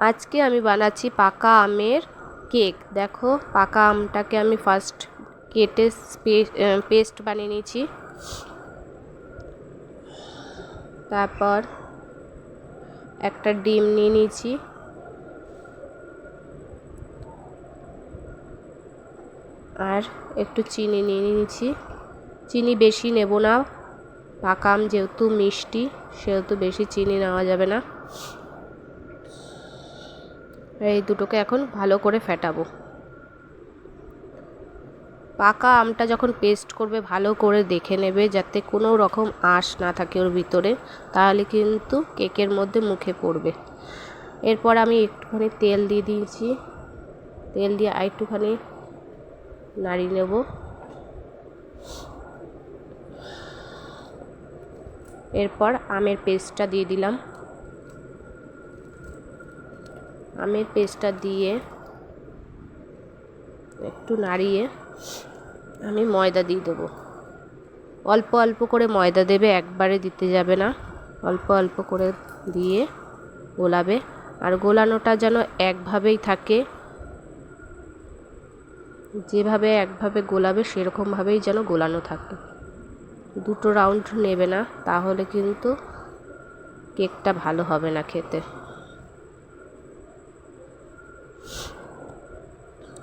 আজকে আমি বানাচ্ছি পাকা আমের কেক। দেখো, পাকা আমটাকে আমি ফার্স্ট কেটে পেস্ট বানিয়ে নিয়েছি। তারপর একটা ডিম নিয়ে নিয়েছি, আর একটু চিনি নিয়ে নিয়েছি। চিনি বেশি নেব না, পাকা আম যেহেতু মিষ্টি সেহেতু বেশি চিনি নেওয়া যাবে না। এই দুটোকে এখন ভালো করে ফেটাবো। পাকা আমটা যখন পেস্ট করবে ভালো করে দেখে নেবে যাতে কোনো রকম আঁশ না থাকে ওর ভিতরে, তাহলে কিন্তু কেকের মধ্যে মুখে পড়বে। এরপর আমি একটুখানি তেল দিয়ে দিয়েছি, তেল দিয়ে আরেকটুখানি নাড়িয়ে নেব। এরপর আমের পেস্টটা দিয়ে দিলাম। আমের পেস্টটা দিয়ে একটু নাড়িয়ে আমি ময়দা দিয়ে দেবো। অল্প অল্প করে ময়দা দেবে, একবারে দিতে যাবে না, অল্প অল্প করে দিয়ে গোলাবে। আর গোলানোটা যেন একভাবেই থাকে, যেভাবে একভাবে গোলাবে সেরকমভাবেই যেন গোলানো থাকে। দুটো রাউন্ড নেবে না, তাহলে কিন্তু কেকটা ভালো হবে না খেতে।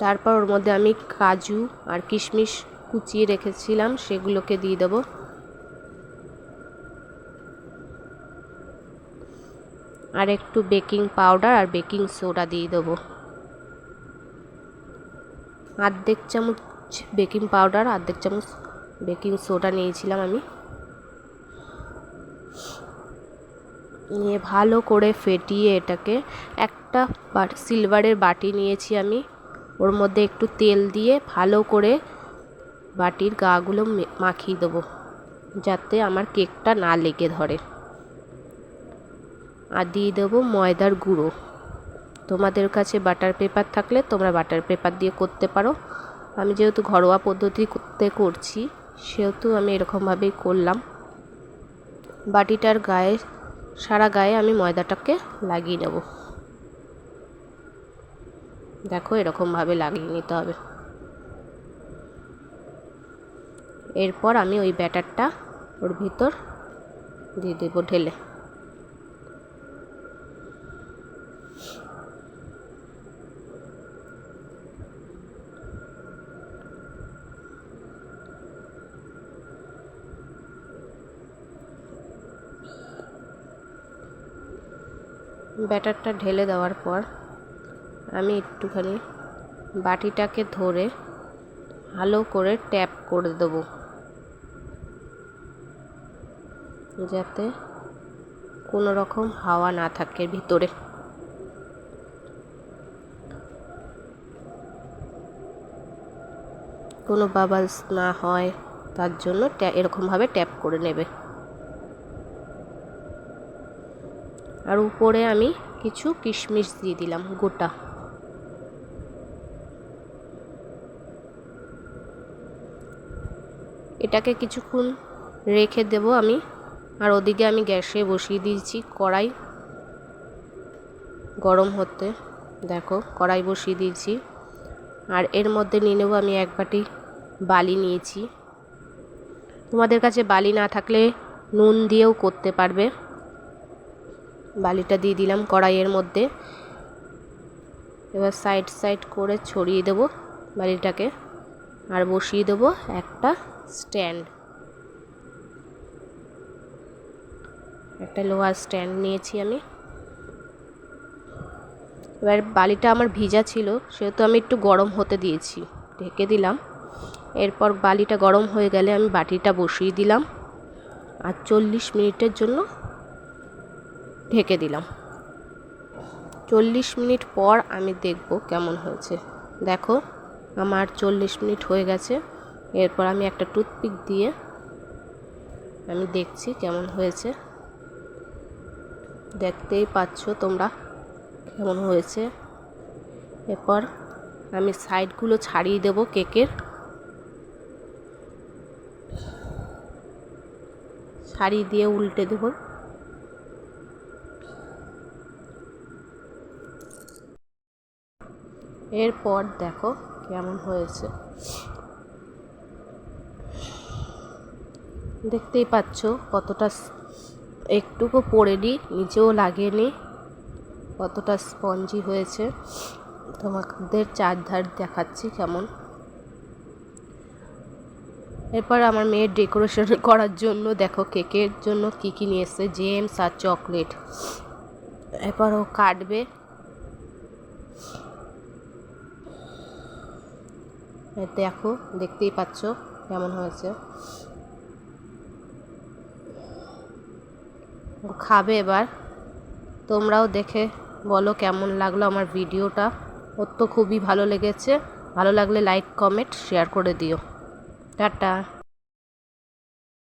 তারপর ওর মধ্যে আমি কাজু আর কিশমিশ কুচিয়ে রেখেছিলাম, সেগুলোকে দিয়ে দেবো। আর একটু বেকিং পাউডার আর বেকিং সোডা দিয়ে দেবো। আর্ধেক চামচ বেকিং পাউডার, আর্ধেক চামচ বেকিং সোডা নিয়েছিলাম আমি। নিয়ে ভালো করে ফেটিয়ে এটাকে একটা সিলভারের বাটি নিয়েছি আমি, ওর মধ্যে একটু তেল দিয়ে ভালো করে বাটির গাগুলো মাখিয়ে দেবো যাতে আমার কেকটা না লেগে ধরে। আর দিয়ে দেবো ময়দার গুঁড়ো। তোমাদের কাছে বাটার পেপার থাকলে তোমরা বাটার পেপার দিয়ে করতে পারো। আমি যেহেতু ঘরোয়া পদ্ধতিতে করছি সেহেতু আমি এরকমভাবেই করলাম। বাটিটার গায়ে, সারা গায়ে আমি ময়দাটাকে লাগিয়ে নেব। দেখো, এরকমভাবে লাগিয়ে নিতে হবে। এরপর আমি ওই ব্যাটারটা ওর ভিতর দিয়ে দেবো ঢেলে। ব্যাটারটা ঢেলে দেওয়ার পর আমি একটুখানি বাটিটাকে ধরে ভালো করে ট্যাপ করে দেবো যাতে কোনো রকম হাওয়া না থাকে ভিতরে। কোনো বাবলস না হয় তার জন্য এরকমভাবে ট্যাপ করে নেবে। আর উপরে আমি কিছু কিশমিশ দিয়ে দিলাম গোটা। এটাকে কিছুক্ষণ রেখে দেব আমি। আর ওদিকে আমি গ্যাসে বসিয়ে দিয়েছি কড়াই গরম হতে। দেখো, কড়াই বসিয়ে দিয়েছি। আর এর মধ্যে নিয়ে নেব আমি এক বাটি বালি নিয়েছি। তোমাদের কাছে বালি না থাকলে নুন দিয়েও করতে পারবে। বালিটা দিয়ে দিলাম কড়াইয়ের মধ্যে। এবার সাইড সাইড করে ছড়িয়ে দেব বালিটাকে। আর বসিয়ে দেব একটা স্ট্যান্ড, একটা লোহার স্ট্যান্ড নিয়েছি আমি। এবার বালিটা আমার ভিজা ছিল সেহেতু আমি একটু গরম হতে দিয়েছি, ঢেকে দিলাম। এরপর বালিটা গরম হয়ে গেলে আমি বাটিটা বসিয়ে দিলাম আর 40 মিনিটের জন্য ঢেকে দিলাম। 40 মিনিট পর আমি দেখব কেমন হয়েছে। দেখো, আমার 40 মিনিট হয়ে গেছে। এরপর আমি একটা টুথপিক দিয়ে আমি দেখছি কেমন হয়েছে। দেখতেই পাচ্ছ তোমরা কেমন হয়েছে। এরপর আমি সাইডগুলো ছাড়িয়ে দেব কেকের, ছাড়িয়ে দিয়ে উল্টে দেব। এরপর দেখো কেমন হয়েছে, দেখতেই পাচ্ছ কতটা একটুকু পড়েনি, নিচেও লাগেনি, কতটা স্পঞ্জি হয়েছে। তোমাদের চারধার দেখাচ্ছি কেমন। এরপর আমার মেয়ের ডেকোরেশন করার জন্য দেখো কেকের জন্য কী কী নিয়ে এসছে, জেমস আর চকলেট। এরপর ও কাটবে, দেখো দেখতেই পাচ্ছ কেমন হয়েছে। ও খাবে এবার, তোমরাও দেখে বলো কেমন লাগলো আমার ভিডিওটা। ওর তো খুবই ভালো লেগেছে। ভালো লাগলে লাইক কমেন্ট শেয়ার করে দিও। টাটা।